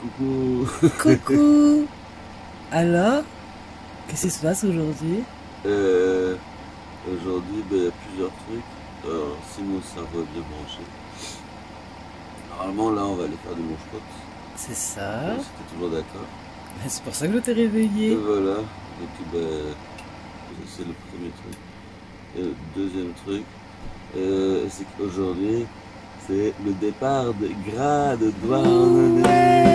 Coucou. Coucou. Alors, qu'est-ce qui se passe aujourd'hui? Aujourd'hui, il y a plusieurs trucs. Alors, si mon cerveau est bien branché. Normalement, là, on va aller faire du manche-côte. C'est ça. C'était toujours d'accord. C'est pour ça que je t'ai réveillé. Et voilà. Et puis, c'est le premier truc. Et le deuxième truc, c'est qu'aujourd'hui, c'est le départ de Gras de Douarnenez.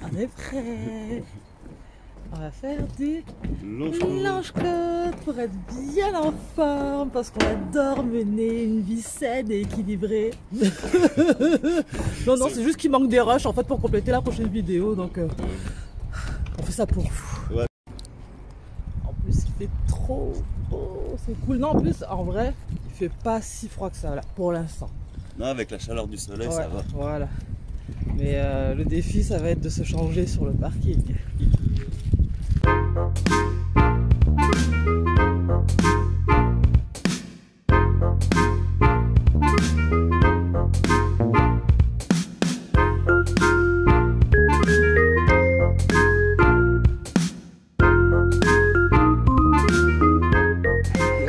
On est prêt. On va faire du Longe-côte. longe-côte pour être bien en forme parce qu'on adore mener une vie saine et équilibrée. Non, c'est juste qu'il manque des rushs en fait pour compléter la prochaine vidéo, donc on fait ça pour vous. Ouais. En plus, il fait trop beau, c'est cool. Non, en plus, en vrai, il fait pas si froid que ça là pour l'instant. Non, avec la chaleur du soleil, Ouais, ça va. voilà. Mais le défi, ça va être de se changer sur le parking.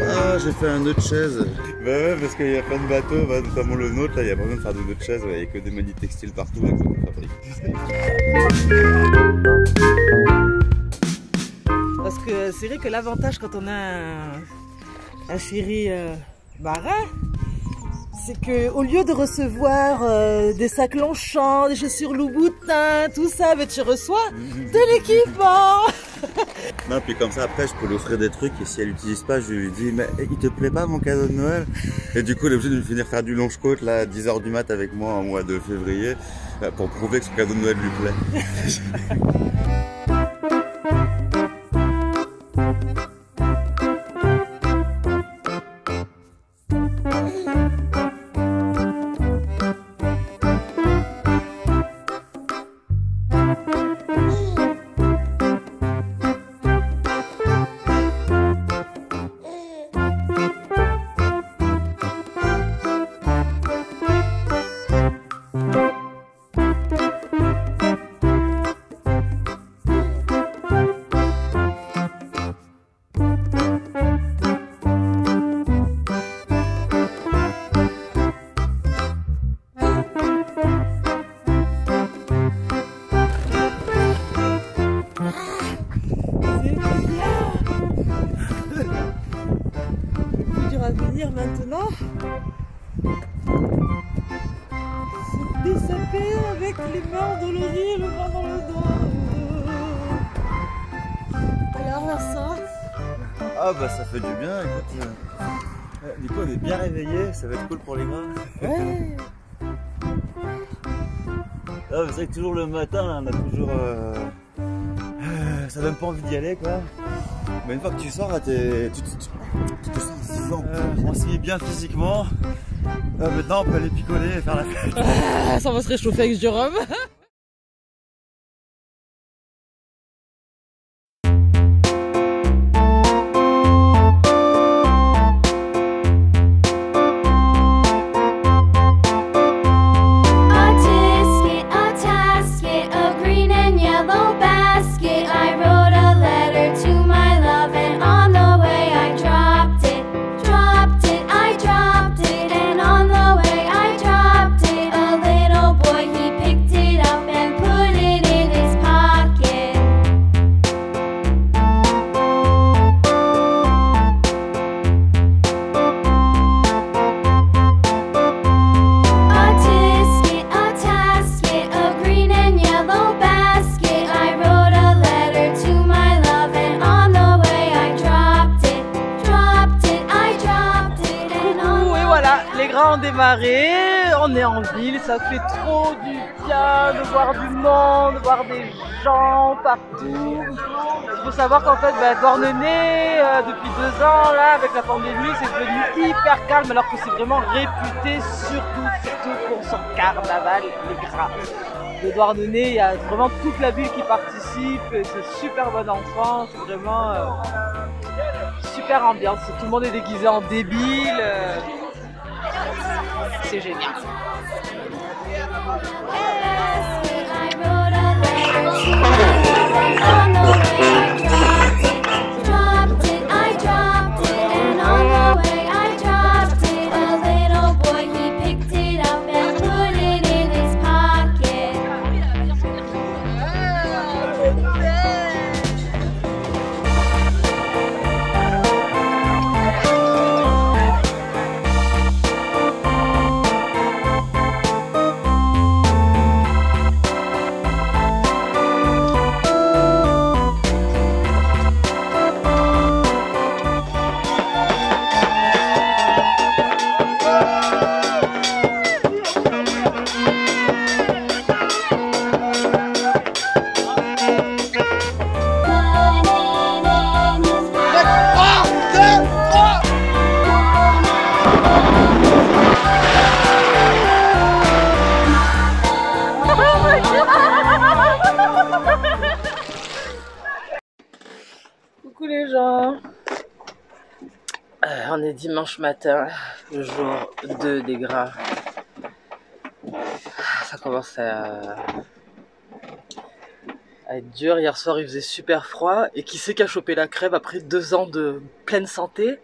Ah, j'ai fait un nœud de chaise. Bah ouais, parce qu'il n'y a pas de bateau, notamment le nôtre, là, il n'y a pas besoin de faire de nœud de chaise, il n'y a que des manies textiles partout, donc ça me fabrique. Parce que c'est vrai que l'avantage quand on a un chéri marin, c'est qu'au lieu de recevoir des sacs Longchamp, des chaussures Louboutin, tout ça, mais tu reçois de l'équipement. Non, puis comme ça, après, je peux lui offrir des trucs, et si elle l'utilise pas, je lui dis, mais il te plaît pas mon cadeau de Noël? Et du coup, elle est obligée de venir faire du longe-côte, là, à 10 h du mat avec moi, au mois de février, pour prouver que son cadeau de Noël lui plaît. Venir maintenant se dessaper avec les mains endolories et le vent dans le dos. Alors Vincent, Ah bah ça fait du bien, écoute. Du coup on est bien réveillé, ça va être cool pour les gars. ouais. Ah, c'est vrai que toujours le matin, là, on a toujours... ça donne pas envie d'y aller, quoi. Mais une fois que tu sors, là, tu te sens vivant. On s'y est bien physiquement. Maintenant, on peut aller picoler et faire la fête. Ah, ça va se réchauffer avec du rhum. Les grands ont démarré, on est en ville, ça fait trop du bien de voir du monde, de voir des gens partout. Il faut savoir qu'en fait, Douarnenez, depuis 2 ans, là, avec la pandémie, c'est devenu hyper calme, alors que c'est vraiment réputé, surtout pour son carnaval, les gras. De Douarnenez, il y a vraiment toute la ville qui participe, c'est super bon enfant, c'est vraiment super ambiance. Tout le monde est déguisé en débile, c'est génial. Coucou les gens, on est dimanche matin, le jour 2 des gras. Ça commence à être dur. Hier soir il faisait super froid et qui c'est qui a chopé la crève après 2 ans de pleine santé?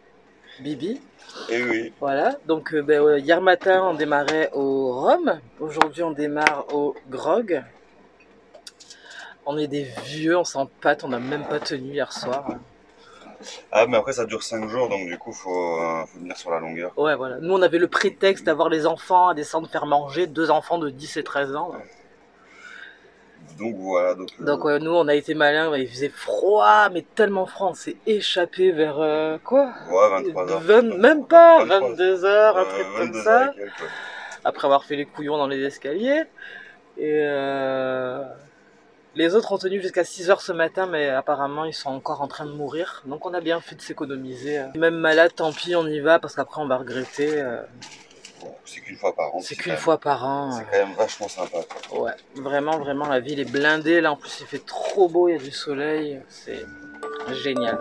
Bibi. Et oui. Voilà, donc hier matin on démarrait au rhum, aujourd'hui on démarre au grog. On est des vieux, on s'empâte, on n'a même pas tenu hier soir. Ah, mais après ça dure 5 jours, donc du coup faut venir sur la longueur. Ouais, voilà. Nous on avait le prétexte d'avoir les enfants à descendre faire manger, 2 enfants de 10 et 13 ans. Ouais. Donc voilà. Donc nous on a été malins, il faisait froid, mais tellement froid, on s'est échappé vers quoi? Ouais, 23h. Même pas, 22h, un truc comme 22 ça. et quelques, ouais. Après avoir fait les couillons dans les escaliers. Et les autres ont tenu jusqu'à 6h ce matin, mais apparemment ils sont encore en train de mourir. Donc on a bien fait de s'économiser. Même malade, tant pis, on y va, parce qu'après on va regretter. Bon, c'est qu'une fois par an. C'est qu'une fois par an. C'est quand même vachement sympa, quoi. Ouais, vraiment, la ville est blindée. Là en plus il fait trop beau, il y a du soleil. C'est génial.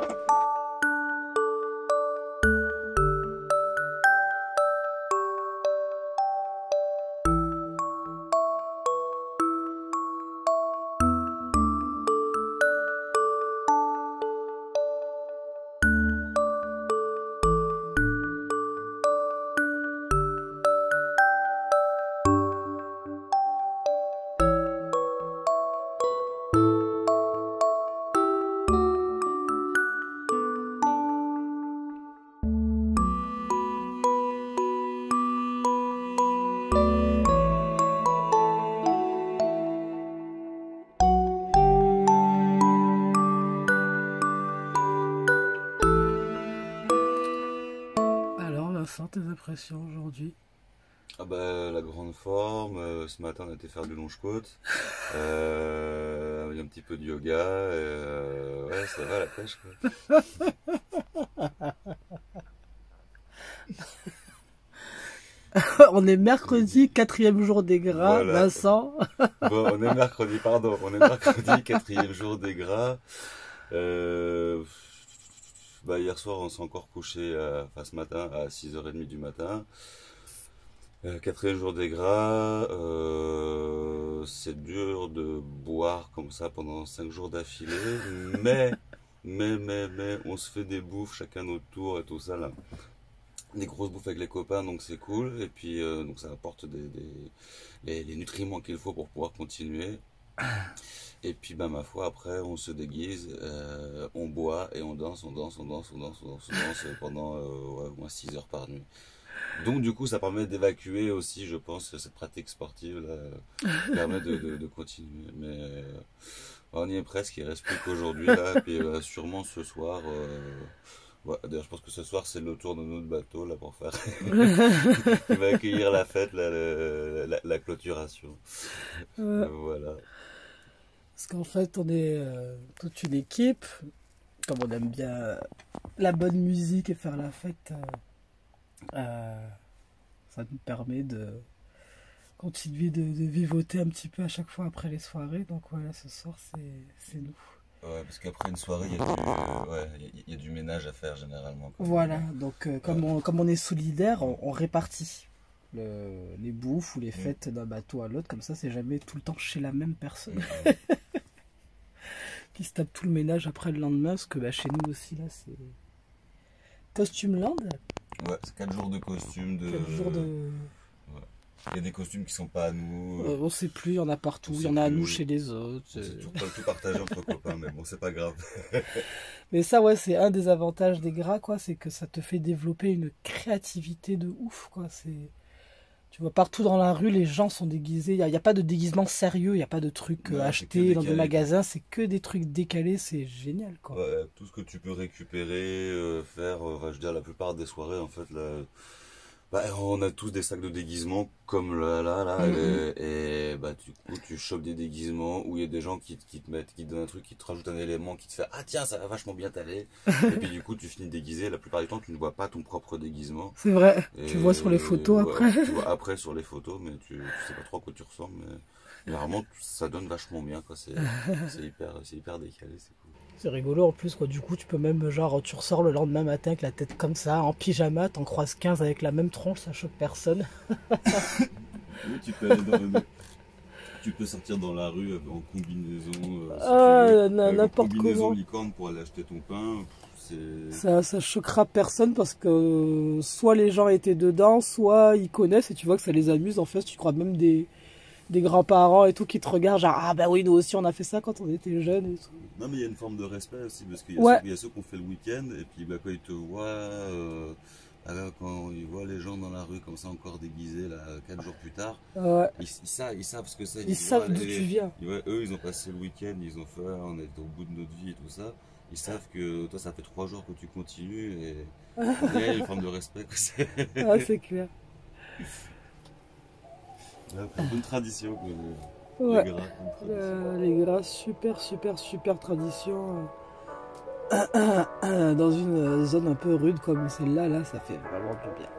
Tes impressions aujourd'hui? Ah bah la grande forme, ce matin on a été faire du longe-côte, il y a un petit peu de yoga, ouais ça va la pêche quoi. On est mercredi, 4e jour des gras, voilà. Vincent. Bon, on est mercredi, 4e jour des gras. Hier soir on s'est encore couché, ce matin à 6h30 du matin. 4e jour des gras, c'est dur de boire comme ça pendant 5 jours d'affilée, mais on se fait des bouffes chacun notre tour et tout ça là. Des grosses bouffes avec les copains, donc c'est cool, et puis donc ça apporte les nutriments qu'il faut pour pouvoir continuer. Et puis ma foi, après on se déguise, on boit et on danse pendant au moins 6 heures par nuit. Donc du coup ça permet d'évacuer aussi, je pense, cette pratique sportive là, permet de continuer. Mais on y est presque, il reste plus qu'aujourd'hui là, puis sûrement ce soir, Ouais, d'ailleurs, je pense que ce soir, c'est le tour de notre bateau, là, pour faire. Qui va accueillir la fête, là, la clôturation. Voilà. Parce qu'en fait, on est toute une équipe. Comme on aime bien la bonne musique et faire la fête, ça nous permet de continuer de vivoter un petit peu à chaque fois après les soirées. Donc voilà, ce soir, c'est nous. Ouais, parce qu'après une soirée, il y a du ménage à faire généralement, quoi. Voilà, donc comme on est solidaire, on répartit les bouffes ou les fêtes d'un bateau à l'autre. Comme ça, c'est jamais tout le temps chez la même personne qui se tape tout le ménage après le lendemain. Parce que chez nous aussi, là, c'est Costume Land. Ouais, c'est 4 jours de costumes. 4 jours de... Ouais. Il y a des costumes qui sont pas à nous. On sait plus, il y en a partout. Il y en a à nous chez les autres. C'est tout partagé entre copains, mais bon, c'est pas grave. Mais ça, ouais, c'est un des avantages des gras, quoi. C'est que ça te fait développer une créativité de ouf, quoi. Tu vois, partout dans la rue, les gens sont déguisés. Il n'y a pas de déguisement sérieux, il n'y a pas de trucs achetés dans des magasins. C'est que des trucs décalés, c'est génial, quoi. Ouais, tout ce que tu peux récupérer, faire, je veux dire, la plupart des soirées, en fait, là. On a tous des sacs de déguisements comme là, et du coup tu chopes des déguisements où il y a des gens qui te donnent un truc, qui te rajoutent un élément, qui te fait ah tiens ça va vachement bien t'aller, et puis du coup tu finis déguisé. La plupart du temps tu ne vois pas ton propre déguisement. C'est vrai, Et tu vois sur les photos après. Tu vois après sur les photos, mais tu sais pas trop à quoi tu ressembles, mais vraiment ça donne vachement bien, quoi. C'est hyper décalé, c'est cool. C'est rigolo en plus, quoi. Du coup, tu peux même, genre, tu ressors le lendemain matin avec la tête comme ça, en pyjama, t'en croises 15 avec la même tronche, ça choque personne. Oui, tu peux sortir dans la rue en combinaison. N'importe comment. Combinaison licorne pour aller acheter ton pain. Ça choquera personne parce que soit les gens étaient dedans, soit ils connaissent et tu vois que ça les amuse. En fait, tu crois même des grands-parents et tout qui te regardent, genre ah bah oui, nous aussi on a fait ça quand on était jeunes et tout. Non, mais il y a une forme de respect aussi, parce qu'il y a ceux qui ont fait le week-end, et puis quand ils te voient, quand ils voient les gens dans la rue comme ça encore déguisés, là, 4 jours plus tard, ils savent ce que c'est. Ils savent d'où tu viens. Eux, ils ont passé le week-end, ils ont fait, on est au bout de notre vie et tout ça. Ils savent que toi, ça fait 3 jours que tu continues, et il y a une forme de respect. C'est clair. Une tradition, les gras, super tradition. Dans une zone un peu rude comme celle-là, ça fait vraiment du bien.